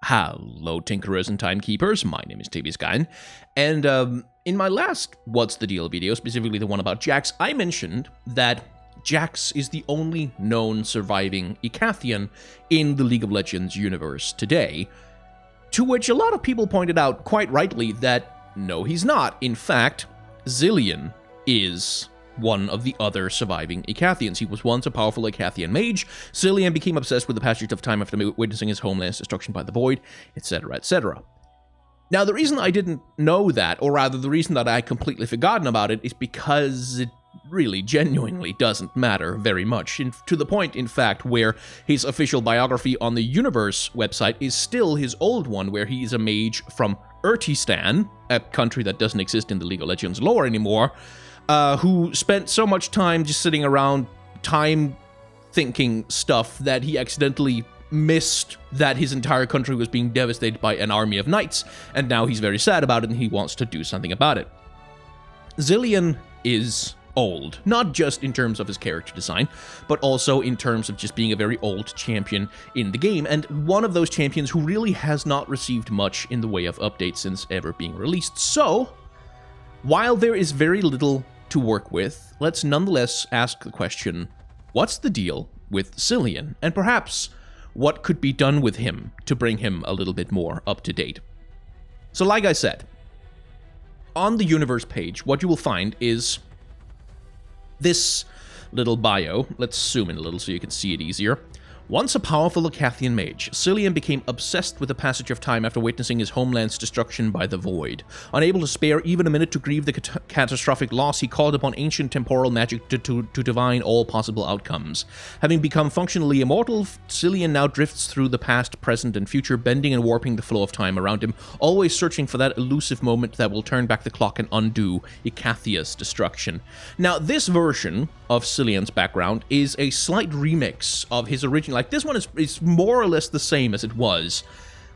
Hello, Tinkerers and Timekeepers. My name is Zilean, and in my last What's the Deal video, specifically the one about Jax, I mentioned that Jax is the only known surviving Icathian in the League of Legends universe today, to which a lot of people pointed out, quite rightly, that no, he's not. In fact, Zilean is one of the other surviving Icathians. He was once a powerful Icathian mage. Zilean became obsessed with the passage of time after witnessing his homeland's destruction by the Void, etc., etc. Now, the reason I didn't know that, or rather the reason that I completely forgotten about it, is because it really genuinely doesn't matter very much, to the point, in fact, where his official biography on the Universe website is still his old one, where he is a mage from Urtistan, a country that doesn't exist in the League of Legends lore anymore, who spent so much time just sitting around time-thinking stuff that he accidentally missed that his entire country was being devastated by an army of knights, and now he's very sad about it and he wants to do something about it. Zilean is old, not just in terms of his character design, but also in terms of just being a very old champion in the game, and one of those champions who really has not received much in the way of updates since ever being released. So, while there is very little to work with, let's nonetheless ask the question, what's the deal with Zilean? And perhaps, what could be done with him to bring him a little bit more up to date? So like I said, on the Universe page, what you will find is this little bio. Let's zoom in a little so you can see it easier. Once a powerful Icathian mage, Zilean became obsessed with the passage of time after witnessing his homeland's destruction by the Void. Unable to spare even a minute to grieve the catastrophic loss, he called upon ancient temporal magic to divine all possible outcomes. Having become functionally immortal, Zilean now drifts through the past, present, and future, bending and warping the flow of time around him, always searching for that elusive moment that will turn back the clock and undo Icathia's destruction. Now, this version of Zilean's background is a slight remix of his original. Like, this one is more or less the same as it was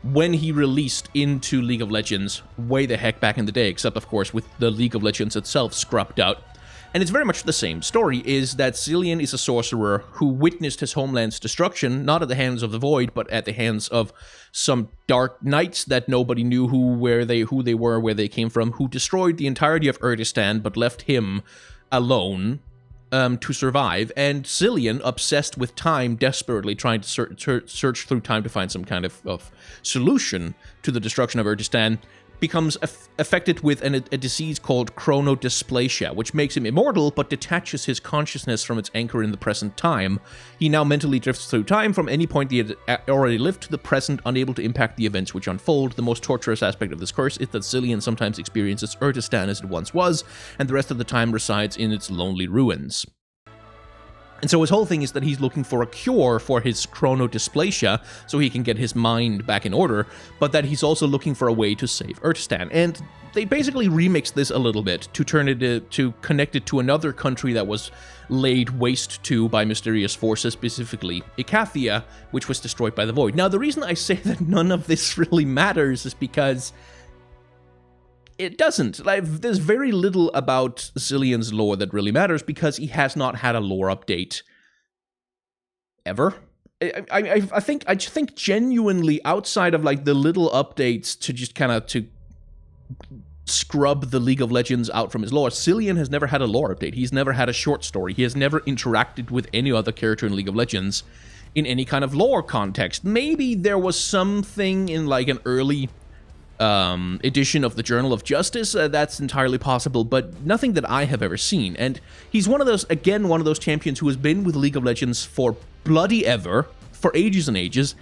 when he released into League of Legends way the heck back in the day, except, of course, with the League of Legends itself scrubbed out. And it's very much the same story, is that Zilean is a sorcerer who witnessed his homeland's destruction, not at the hands of the Void, but at the hands of some dark knights that nobody knew who they were, where they came from, who destroyed the entirety of Urtistan, but left him alone to survive, and Zilean, obsessed with time, desperately trying to search through time to find some kind of solution to the destruction of Urtistan, becomes affected with a disease called chronodysplasia, which makes him immortal, but detaches his consciousness from its anchor in the present time. He now mentally drifts through time from any point he had already lived to the present, unable to impact the events which unfold. The most torturous aspect of this curse is that Zilean sometimes experiences Urtistan as it once was, and the rest of the time resides in its lonely ruins. And so his whole thing is that he's looking for a cure for his chronodysplasia so he can get his mind back in order, but that he's also looking for a way to save Urtistan. And they basically remixed this a little bit to turn it to connect it to another country that was laid waste to by mysterious forces, specifically Icathia, which was destroyed by the Void. Now, the reason I say that none of this really matters is because it doesn't. Like, there's very little about Zilean's lore that really matters because he has not had a lore update ever. I think genuinely, outside of like the little updates to just kind of to scrub the League of Legends out from his lore, Zilean has never had a lore update. He's never had a short story. He has never interacted with any other character in League of Legends in any kind of lore context. Maybe there was something in like an early edition of the Journal of Justice, that's entirely possible, but nothing that I have ever seen. And he's one of those champions who has been with League of Legends for bloody ever, for ages and ages,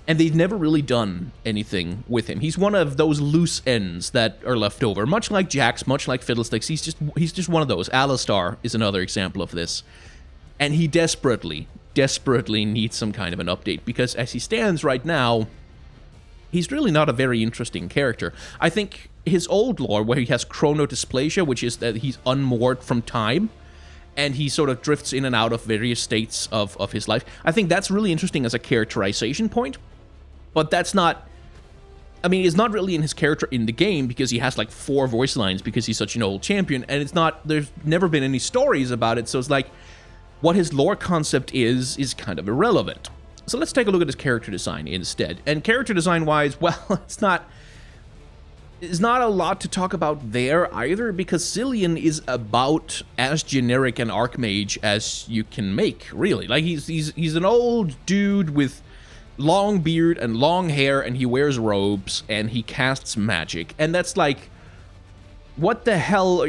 and they've never really done anything with him. He's one of those loose ends that are left over, much like Jax, much like Fiddlesticks. He's just one of those. Alistar is another example of this, and he desperately needs some kind of an update, because as he stands right now, he's really not a very interesting character. I think his old lore, where he has chronodysplasia, which is that he's unmoored from time, and he sort of drifts in and out of various states of his life, I think that's really interesting as a characterization point, but that's not... I mean, it's not really in his character in the game, because he has like 4 voice lines because he's such an old champion, and there's never been any stories about it, so it's like, what his lore concept is kind of irrelevant. So let's take a look at his character design instead. And character design-wise, well, it's not a lot to talk about there either, because Zilean is about as generic an archmage as you can make, really. Like, he's an old dude with long beard and long hair, and he wears robes, and he casts magic. And that's like, what the hell?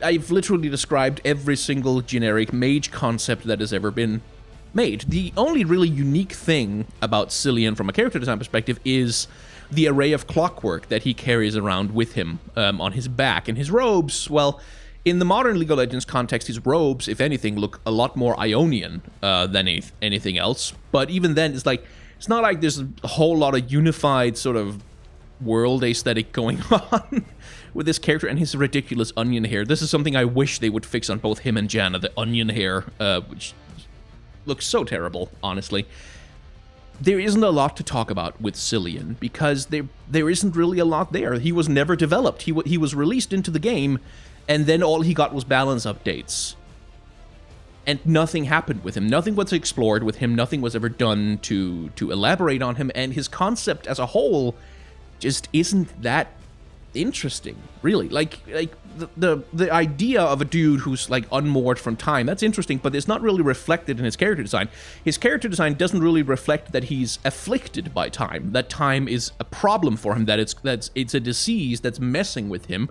I've literally described every single generic mage concept that has ever been made. The only really unique thing about Zilean from a character design perspective is the array of clockwork that he carries around with him on his back. And his robes, well, in the modern League of Legends context, his robes, if anything, look a lot more Ionian than anything else. But even then, it's not like there's a whole lot of unified sort of world aesthetic going on with this character and his ridiculous onion hair. This is something I wish they would fix on both him and Janna, the onion hair, which looks so terrible, honestly. There isn't a lot to talk about with Zilean, because there isn't really a lot there. He was never developed. He was released into the game, and then all he got was balance updates. And nothing happened with him. Nothing was explored with him. Nothing was ever done to elaborate on him, and his concept as a whole just isn't that interesting, really. Like the idea of a dude who's like unmoored from time, that's interesting, but it's not really reflected in his character design. His character design doesn't really reflect that he's afflicted by time, that time is a problem for him, that it's a disease that's messing with him,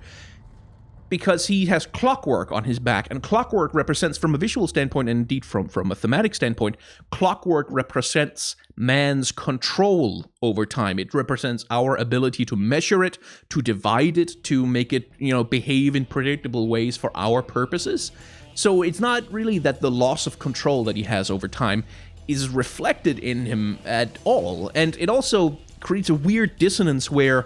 because he has clockwork on his back, and clockwork represents, from a visual standpoint, and indeed from a thematic standpoint, clockwork represents man's control over time. It represents our ability to measure it, to divide it, to make it, behave in predictable ways for our purposes. So it's not really that the loss of control that he has over time is reflected in him at all. And it also creates a weird dissonance where,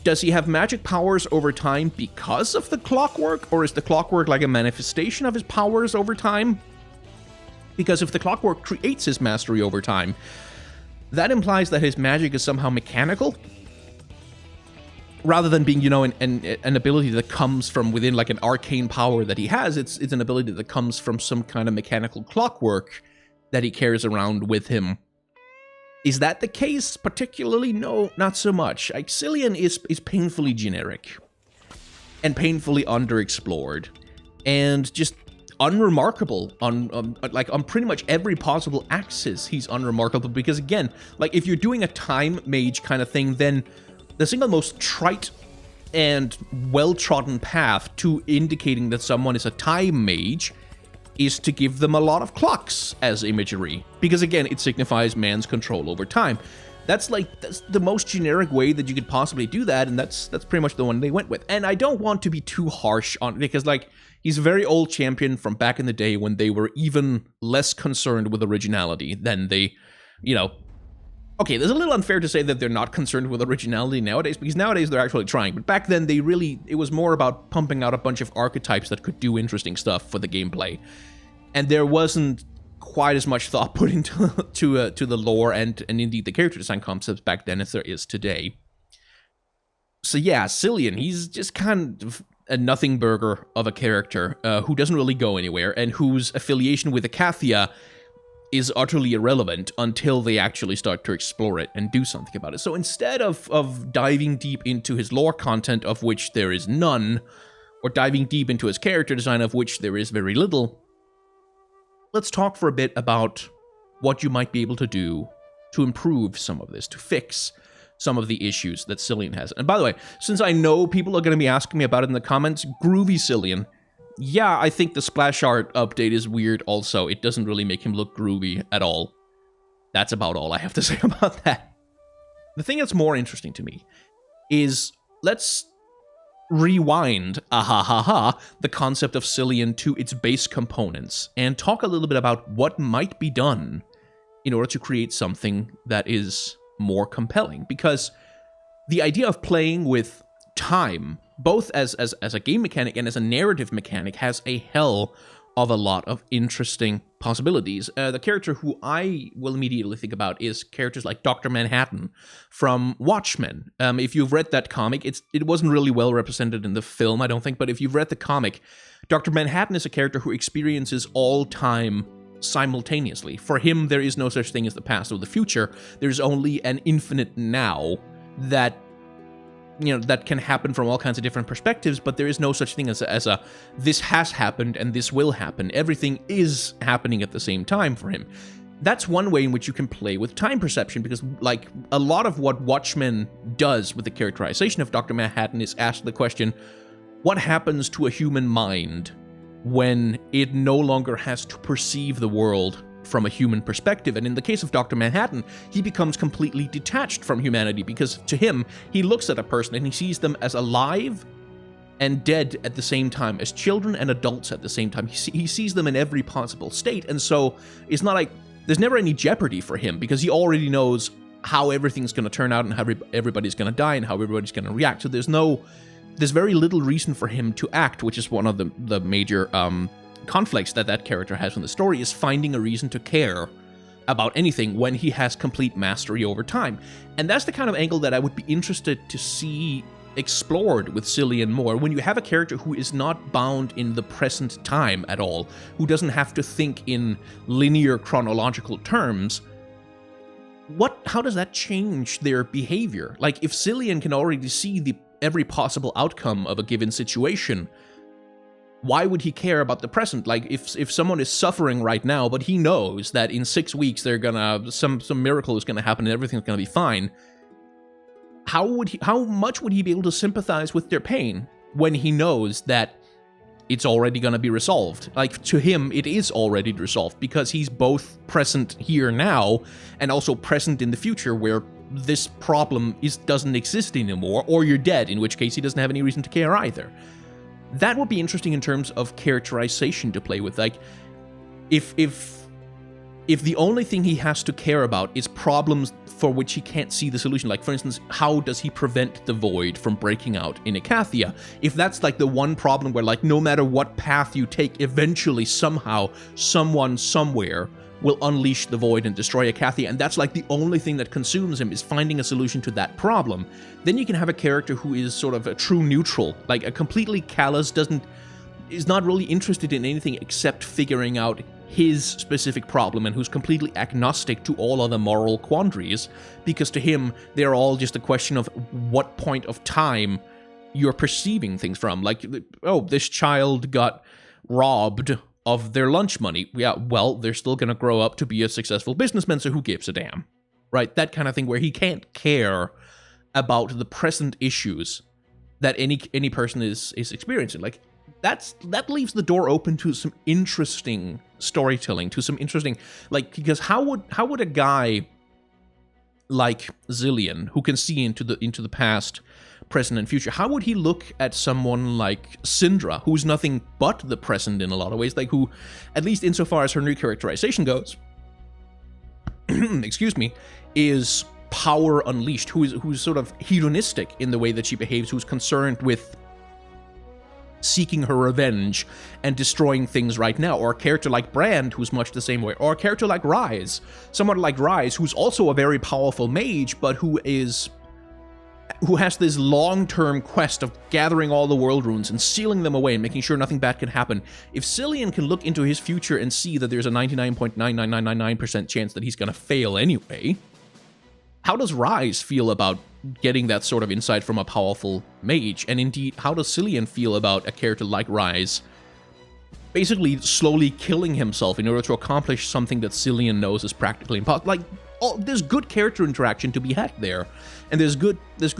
does he have magic powers over time because of the clockwork, or is the clockwork like a manifestation of his powers over time? Because if the clockwork creates his mastery over time, that implies that his magic is somehow mechanical, rather than being, an ability that comes from within, like an arcane power that he has. It's an ability that comes from some kind of mechanical clockwork that he carries around with him. Is that the case particularly? No, not so much. Like, Zilean is painfully generic and painfully underexplored and just unremarkable on pretty much every possible axis. He's unremarkable because, again, like, if you're doing a time mage kind of thing, then the single most trite and well-trodden path to indicating that someone is a time mage is to give them a lot of clocks as imagery, because again, it signifies man's control over time. That's the most generic way that you could possibly do that, and that's pretty much the one they went with. And I don't want to be too harsh on it, because he's a very old champion from back in the day when they were even less concerned with originality than they, okay, there's a little unfair to say that they're not concerned with originality nowadays, because nowadays they're actually trying. But back then, it was more about pumping out a bunch of archetypes that could do interesting stuff for the gameplay. And there wasn't quite as much thought put into to the lore and indeed the character design concepts back then as there is today. So yeah, Zilean, he's just kind of a nothing burger of a character who doesn't really go anywhere, and whose affiliation with Acathia is utterly irrelevant until they actually start to explore it and do something about it. So instead of diving deep into his lore content, of which there is none, or diving deep into his character design, of which there is very little, let's talk for a bit about what you might be able to do to improve some of this, to fix some of the issues that Zilean has. And by the way, since I know people are going to be asking me about it in the comments, Groovy Zilean, yeah, I think the splash art update is weird also. It doesn't really make him look groovy at all. That's about all I have to say about that. The thing that's more interesting to me is, let's rewind, the concept of Zilean to its base components, and talk a little bit about what might be done in order to create something that is more compelling. Because the idea of playing with time, both as a game mechanic and as a narrative mechanic, has a hell of a lot of interesting possibilities. The character who I will immediately think about is characters like Dr. Manhattan from Watchmen. If you've read that comic, it wasn't really well represented in the film, I don't think, but if you've read the comic, Dr. Manhattan is a character who experiences all time simultaneously. For him, there is no such thing as the past or the future. There's only an infinite now that, that can happen from all kinds of different perspectives, but there is no such thing as a this has happened and this will happen. Everything is happening at the same time for him. That's one way in which you can play with time perception, because like a lot of what Watchmen does with the characterization of Dr. Manhattan is ask the question, what happens to a human mind when it no longer has to perceive the world from a human perspective? And in the case of Dr. Manhattan, he becomes completely detached from humanity, because to him, he looks at a person and he sees them as alive and dead at the same time, as children and adults at the same time. He sees them in every possible state, and so it's not like there's never any jeopardy for him, because he already knows how everything's going to turn out and how everybody's going to die and how everybody's going to react. So there's very little reason for him to act, which is one of the major conflicts that character has in the story, is finding a reason to care about anything when he has complete mastery over time. And that's the kind of angle that I would be interested to see explored with Zilean more, when you have a character who is not bound in the present time at all, who doesn't have to think in linear chronological terms. How does that change their behavior? Like, if Zilean can already see every possible outcome of a given situation, why would he care about the present? Like, if someone is suffering right now, but he knows that in 6 weeks some miracle is gonna happen and everything's gonna be fine, how much would he be able to sympathize with their pain when he knows that it's already going to be resolved? Like, to him, it is already resolved, because he's both present here now and also present in the future, where this problem doesn't exist anymore, or you're dead, in which case he doesn't have any reason to care either. That would be interesting in terms of characterization to play with. Like, if the only thing he has to care about is problems for which he can't see the solution, like, for instance, how does he prevent the Void from breaking out in Acacia? If that's, like, the one problem where, like, no matter what path you take, eventually, somehow, someone, somewhere will unleash the Void and destroy Acacia, and that's, like, the only thing that consumes him, is finding a solution to that problem, then you can have a character who is sort of a true neutral, like, a completely callous, is not really interested in anything except figuring out his specific problem, and who's completely agnostic to all other moral quandaries, because to him, they're all just a question of what point of time you're perceiving things from. Like, oh, this child got robbed of their lunch money. Yeah, well, they're still going to grow up to be a successful businessman, so who gives a damn? Right? That kind of thing, where he can't care about the present issues that any person is experiencing. Like, that leaves the door open to some interesting storytelling, to some interesting, like, because how would a guy like Zilean, who can see into the past, present, and future, how would he look at someone like Syndra, who's nothing but the present in a lot of ways, like, who, at least insofar as her new characterization goes, excuse me, is power unleashed, who's sort of hedonistic in the way that she behaves, who's concerned with seeking her revenge and destroying things right now, or a character like Brand, who's much the same way, or a character like Rise, someone like Rise, who's also a very powerful mage, but who has this long-term quest of gathering all the world runes and sealing them away and making sure nothing bad can happen. If Zilean can look into his future and see that there's a 99.99999% chance that he's going to fail anyway, how does Rise feel about getting that sort of insight from a powerful mage? And indeed, how does Zilean feel about a character like Rise basically slowly killing himself in order to accomplish something that Zilean knows is practically impossible? Like, there's good character interaction to be had there, and there's good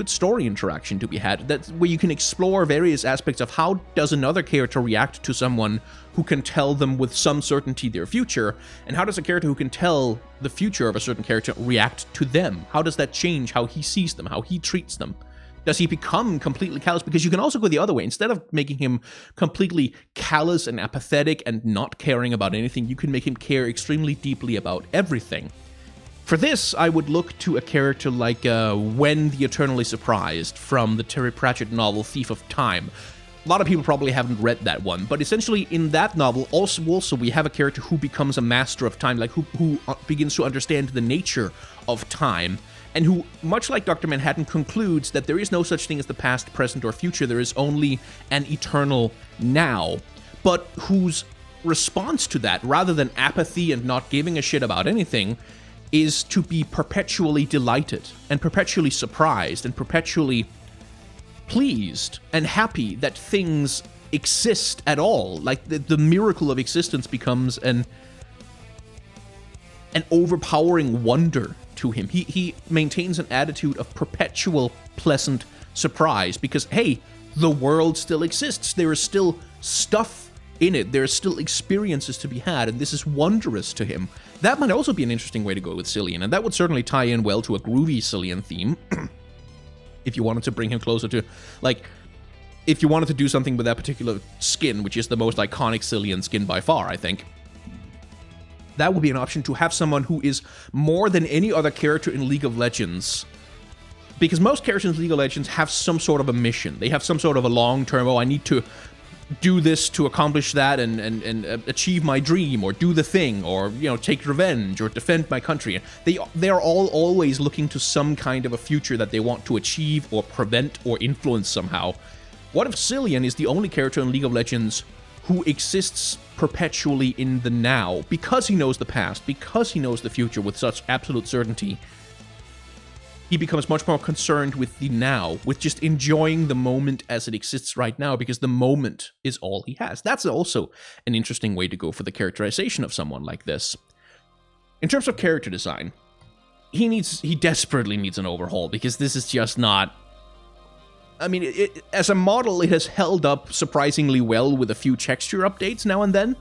story interaction to be had. That's where you can explore various aspects of how does another character react to someone who can tell them with some certainty their future, and how does a character who can tell the future of a certain character react to them? How does that change how he sees them, how he treats them? Does he become completely callous? Because you can also go the other way. Instead of making him completely callous and apathetic and not caring about anything, you can make him care extremely deeply about everything. For this, I would look to a character like Wen the Eternally Surprised from the Terry Pratchett novel Thief of Time. A lot of people probably haven't read that one, but essentially in that novel, also we have a character who becomes a master of time, like who begins to understand the nature of time, and who, much like Dr. Manhattan, concludes that there is no such thing as the past, present, or future. There is only an eternal now, but whose response to that, rather than apathy and not giving a shit about anything, is to be perpetually delighted and perpetually surprised and perpetually pleased and happy that things exist at all. Like the miracle of existence becomes an overpowering wonder to him. He maintains an attitude of perpetual pleasant surprise because, hey, the world still exists. There is still stuff in it. There are still experiences to be had, and this is wondrous to him. That might also be an interesting way to go with Zilean, and that would certainly tie in well to a Groovy Zilean theme. If you wanted to bring him closer to, like, if you wanted to do something with that particular skin, which is the most iconic Zilean skin by far, I think, that would be an option, to have someone who is more than any other character in League of Legends. Because most characters in League of Legends have some sort of a mission. They have some sort of a long-term, I need to do this to accomplish that and achieve my dream, or do the thing, or, take revenge, or defend my country. They are all always looking to some kind of a future that they want to achieve, or prevent, or influence somehow. What if Zilean is the only character in League of Legends who exists perpetually in the now, because he knows the past, because he knows the future with such absolute certainty? He becomes much more concerned with the now, with just enjoying the moment as it exists right now, because the moment is all he has. That's also an interesting way to go for the characterization of someone like this. In terms of character design, he desperately needs an overhaul, because this is just not... I mean, as a model, it has held up surprisingly well with a few texture updates now and then,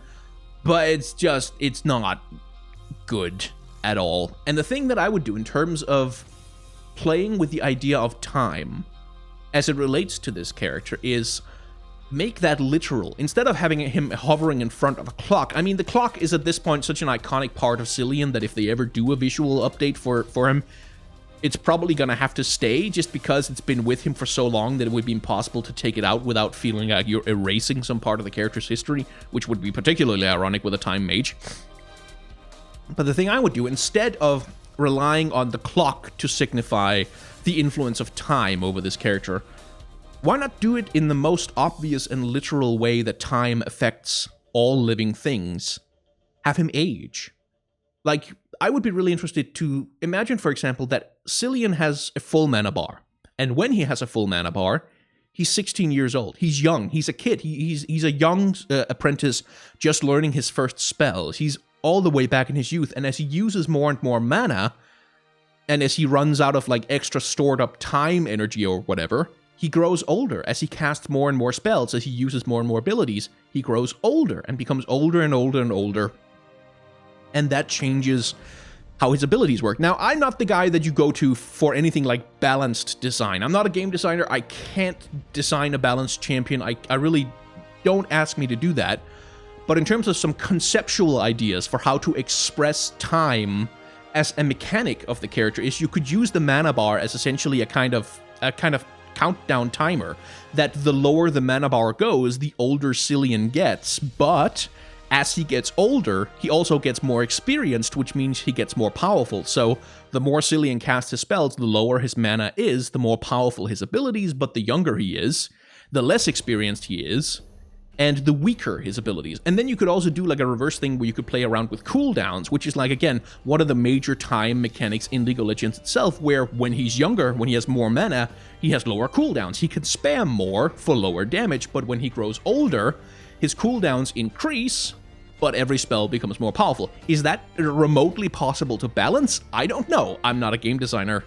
but it's not good at all. And the thing that I would do in terms of playing with the idea of time as it relates to this character is make that literal. Instead of having him hovering in front of a clock, I mean, the clock is at this point such an iconic part of Zilean that if they ever do a visual update for him, it's probably gonna have to stay, just because it's been with him for so long that it would be impossible to take it out without feeling like you're erasing some part of the character's history, which would be particularly ironic with a time mage. But the thing I would do, instead of relying on the clock to signify the influence of time over this character, why not do it in the most obvious and literal way that time affects all living things? Have him age. Like, I would be really interested to imagine, for example, that Zilean has a full mana bar, and when he has a full mana bar, he's 16 years old. He's young. He's a kid. He's a young apprentice just learning his first spells. He's all the way back in his youth, and as he uses more and more mana, and as he runs out of like extra stored up time energy or whatever, he grows older. As he casts more and more spells, as he uses more and more abilities, he grows older and becomes older and older and older, and that changes how his abilities work. Now, I'm not the guy that you go to for anything like balanced design. I'm not a game designer. I can't design a balanced champion. I really don't ask me to do that. But in terms of some conceptual ideas for how to express time as a mechanic of the character, is you could use the mana bar as essentially a kind of countdown timer, that the lower the mana bar goes, the older Zilean gets, but as he gets older, he also gets more experienced, which means he gets more powerful. So the more Zilean casts his spells, the lower his mana is, the more powerful his abilities, but the younger he is, the less experienced he is, and the weaker his abilities. And then you could also do like a reverse thing where you could play around with cooldowns, which is like, again, one of the major time mechanics in League of Legends itself, where when he's younger, when he has more mana, he has lower cooldowns. He can spam more for lower damage, but when he grows older, his cooldowns increase, but every spell becomes more powerful. Is that remotely possible to balance? I don't know. I'm not a game designer,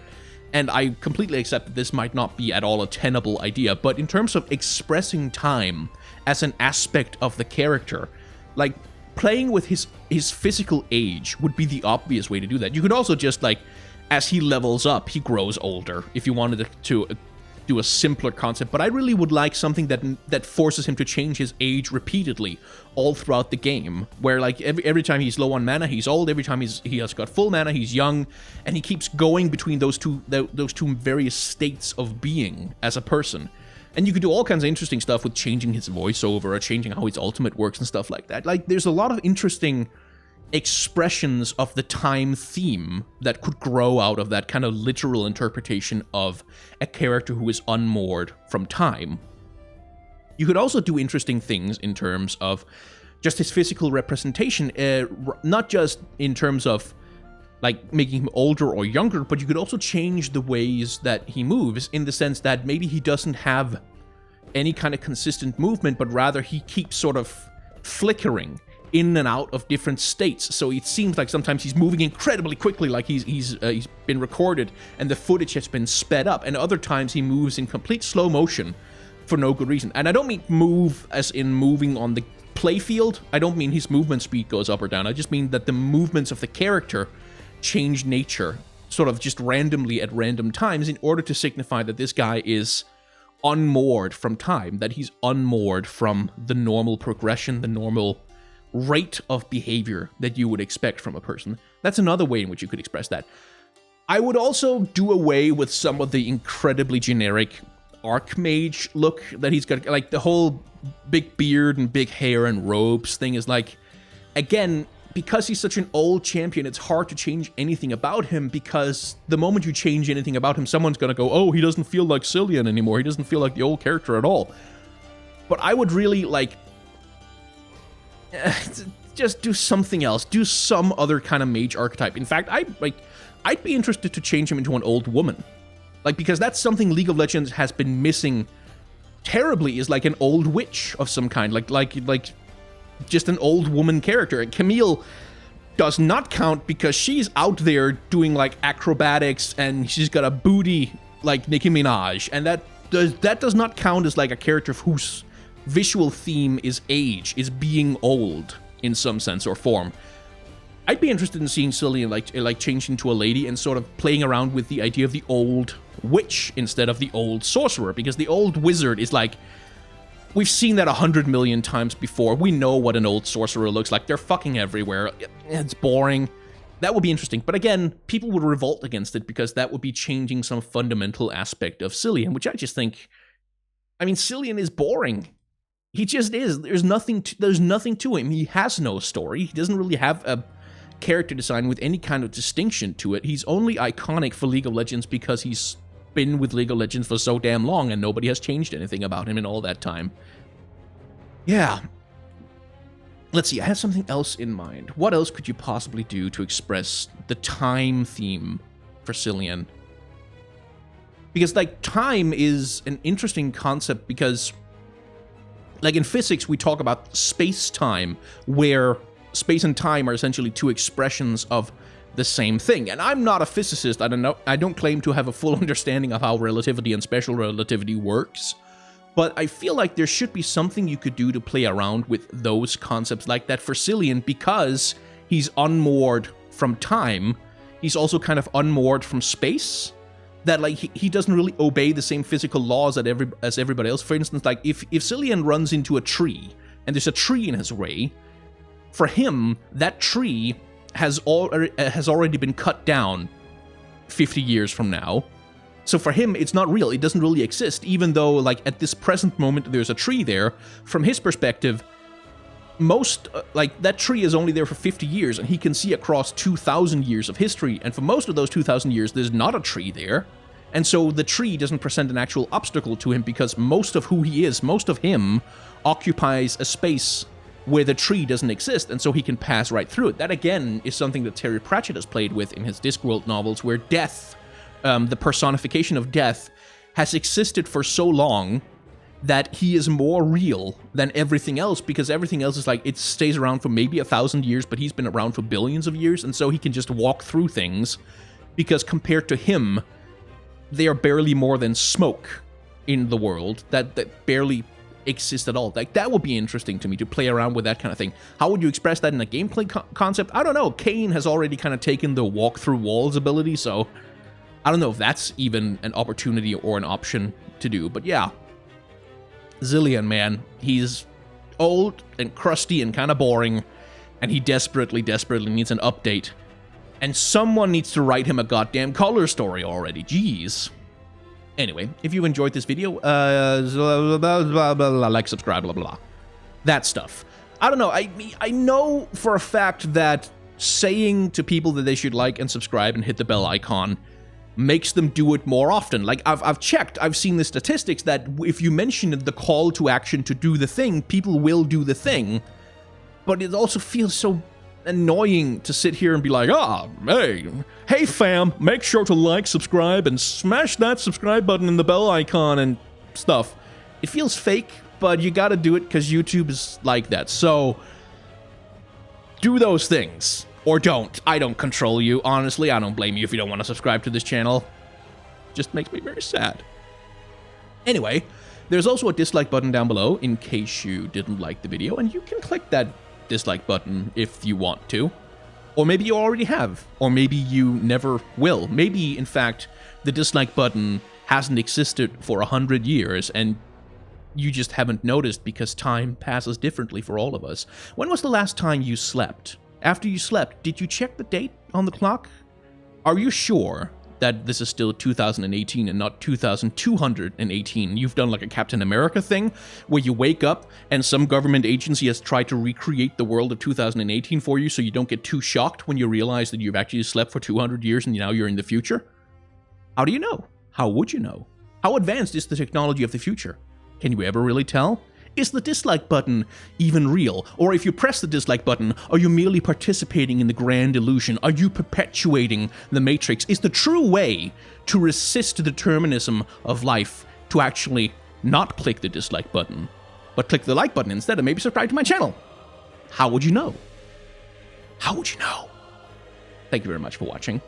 and I completely accept that this might not be at all a tenable idea, but in terms of expressing time as an aspect of the character, like, playing with his physical age would be the obvious way to do that. You could also just, like, as he levels up, he grows older, if you wanted to do a simpler concept. But I really would like something that forces him to change his age repeatedly all throughout the game, where, like, every time he's low on mana, he's old. Every time he has got full mana, he's young, and he keeps going between those two various states of being as a person. And you could do all kinds of interesting stuff with changing his voiceover, or changing how his ultimate works and stuff like that. Like, there's a lot of interesting expressions of the time theme that could grow out of that kind of literal interpretation of a character who is unmoored from time. You could also do interesting things in terms of just his physical representation, not just in terms of like making him older or younger, but you could also change the ways that he moves, in the sense that maybe he doesn't have any kind of consistent movement, but rather he keeps sort of flickering in and out of different states. So it seems like sometimes he's moving incredibly quickly, like he's been recorded and the footage has been sped up, and other times he moves in complete slow motion for no good reason. And I don't mean move as in moving on the playfield. I don't mean his movement speed goes up or down. I just mean that the movements of the character change nature sort of just randomly at random times, in order to signify that this guy is unmoored from time, that he's unmoored from the normal progression, the normal rate of behavior that you would expect from a person. That's another way in which you could express that. I would also do away with some of the incredibly generic Archmage look that he's got. Like, the whole big beard and big hair and robes thing is like, again, because he's such an old champion, it's hard to change anything about him, because the moment you change anything about him, someone's gonna go, oh, he doesn't feel like Zilean anymore, he doesn't feel like the old character at all. But I would really, like, just do something else. Do some other kind of mage archetype. In fact, I'd be interested to change him into an old woman. Like, because that's something League of Legends has been missing terribly, is like an old witch of some kind. Like just an old woman character. And Camille does not count because she's out there doing like acrobatics and she's got a booty like Nicki Minaj. And that does not count as like a character whose visual theme is age, is being old in some sense or form. I'd be interested in seeing Zilean like change into a lady and sort of playing around with the idea of the old witch instead of the old sorcerer, because the old wizard is like, we've seen that 100 million times before. We know what an old sorcerer looks like. They're fucking everywhere. It's boring. That would be interesting. But again, people would revolt against it because that would be changing some fundamental aspect of Zilean, which I just think, I mean, Zilean is boring. He just is. There's nothing to him. He has no story. He doesn't really have a character design with any kind of distinction to it. He's only iconic for League of Legends because he's been with League of Legends for so damn long and nobody has changed anything about him in all that time. Yeah. Let's see, I have something else in mind. What else could you possibly do to express the time theme for Zilean? Because, like, time is an interesting concept because, like, in physics, we talk about space-time, where space and time are essentially two expressions of the same thing. And I'm not a physicist. I don't claim to have a full understanding of how relativity and special relativity works. But I feel like there should be something you could do to play around with those concepts like that for Zilean, because he's unmoored from time. He's also kind of unmoored from space. That, like, he doesn't really obey the same physical laws as everybody else. For instance, like, if Zilean runs into a tree, and there's a tree in his way, for him, that tree has already been cut down 50 years from now. So for him, it's not real. It doesn't really exist, even though, like, at this present moment, there's a tree there. From his perspective, that tree is only there for 50 years, and he can see across 2,000 years of history, and for most of those 2,000 years, there's not a tree there. And so the tree doesn't present an actual obstacle to him, because most of who he is, most of him, occupies a space where the tree doesn't exist, and so he can pass right through it. That, again, is something that Terry Pratchett has played with in his Discworld novels, where death, the personification of death, has existed for so long that he is more real than everything else, because everything else is like, it stays around for maybe 1,000 years, but he's been around for billions of years, and so he can just walk through things, because compared to him, they are barely more than smoke in the world, that barely exist at all. Like, that would be interesting to me, to play around with that kind of thing. How would you express that in a gameplay concept? I don't know. Kayn has already kind of taken the walk through walls ability, so I don't know if that's even an opportunity or an option to do. But yeah, Zilean, man, he's old and crusty and kind of boring, and he desperately needs an update. And someone needs to write him a goddamn color story already. Jeez. Anyway, if you enjoyed this video, like, subscribe, blah, blah, blah. That stuff. I don't know, I know for a fact that saying to people that they should like and subscribe and hit the bell icon makes them do it more often. Like, I've checked, I've seen the statistics that if you mention the call to action to do the thing, people will do the thing. but it also feels so annoying to sit here and be like, hey fam, make sure to like, subscribe, and smash that subscribe button and the bell icon and stuff. It feels fake, but you gotta do it because YouTube is like that. So, do those things. Or don't. I don't control you. Honestly, I don't blame you if you don't want to subscribe to this channel. Just makes me very sad. Anyway, there's also a dislike button down below in case you didn't like the video, and you can click that dislike button if you want to. Or maybe you already have. Or maybe you never will. Maybe, in fact, the dislike button hasn't existed for 100 years, and you just haven't noticed because time passes differently for all of us. When was the last time you slept? After you slept, did you check the date on the clock? Are you sure that this is still 2018 and not 2218? You've done like a Captain America thing where you wake up and some government agency has tried to recreate the world of 2018 for you so you don't get too shocked when you realize that you've actually slept for 200 years and now you're in the future? How do you know? How would you know? How advanced is the technology of the future? Can you ever really tell? Is the dislike button even real? Or if you press the dislike button, are you merely participating in the grand illusion? Are you perpetuating the Matrix? Is the true way to resist the determinism of life to actually not click the dislike button, but click the like button instead and maybe subscribe to my channel? How would you know? How would you know? Thank you very much for watching.